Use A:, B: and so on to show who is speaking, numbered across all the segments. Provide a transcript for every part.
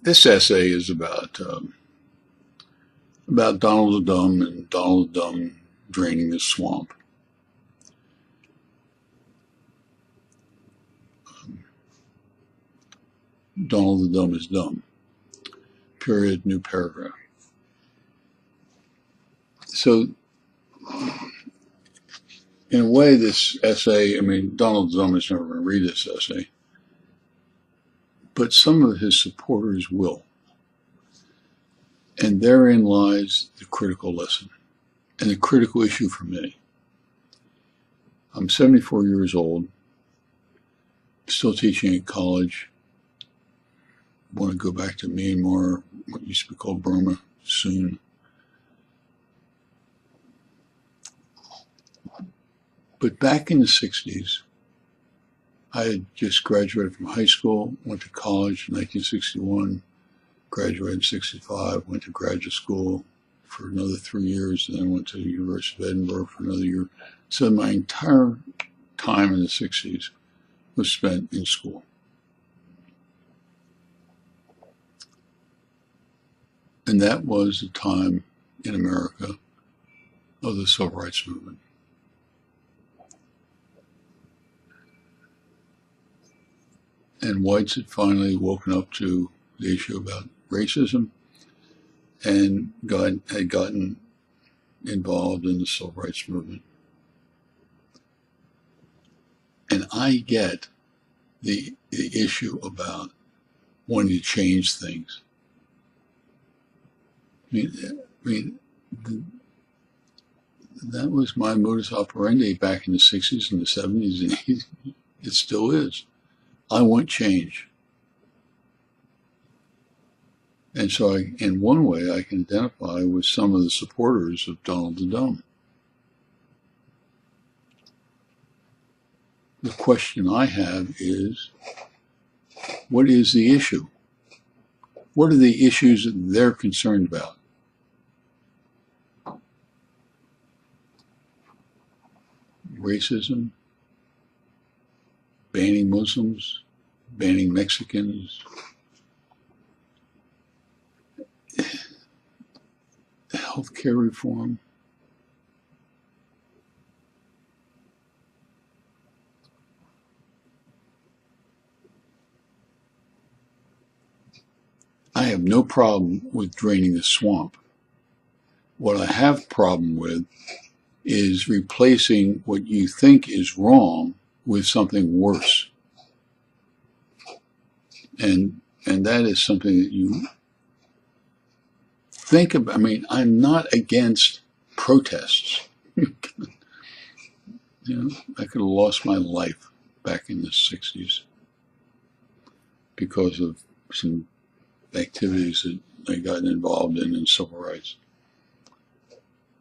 A: This essay is about Donald the Dumb and Donald the Dumb draining the swamp. Donald the Dumb is dumb. Period. New paragraph. So, in a way, this essay, Donald the Dumb is never going to read this essay, but some of his supporters will. And therein lies the critical lesson and the critical issue for me. I'm 74 years old, still teaching at college. Want to go back to Myanmar, what used to be called Burma, soon. But back in the 60s, I had just graduated from high school, went to college in 1961, graduated in 65, went to graduate school for another 3 years, and then went to the University of Edinburgh for another year. So my entire time in the 60s was spent in school. And that was the time in America of the civil rights movement. And whites had finally woken up to the issue about racism and had gotten involved in the civil rights movement. And I get the issue about wanting to change things. That was my modus operandi back in the 60s and the 70s and 80s. It still is. I want change. And so in one way, I can identify with some of the supporters of Donald the Dumb. The question I have is, what is the issue? What are the issues that they're concerned about? Racism, banning Muslims, banning Mexicans, healthcare reform. I have no problem with draining the swamp. What I have a problem with is replacing what you think is wrong with something worse. And that is something that you think about. I'm not against protests. I could have lost my life back in the 60s because of some activities that I got involved in civil rights.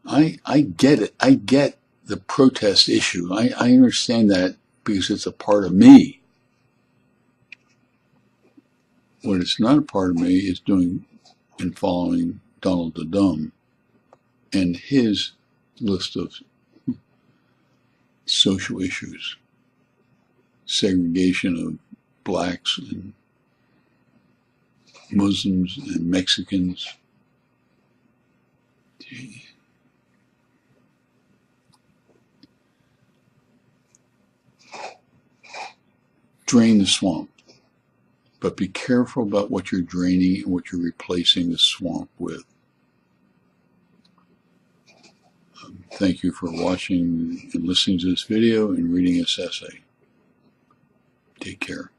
A: I get it. I get the protest issue. I understand that because it's a part of me. What it's not a part of me is doing and following Donald the Dumb and his list of social issues. Segregation of blacks and Muslims and Mexicans. Drain the swamp, but be careful about what you're draining and what you're replacing the swamp with. Thank you for watching and listening to this video and reading this essay. Take care.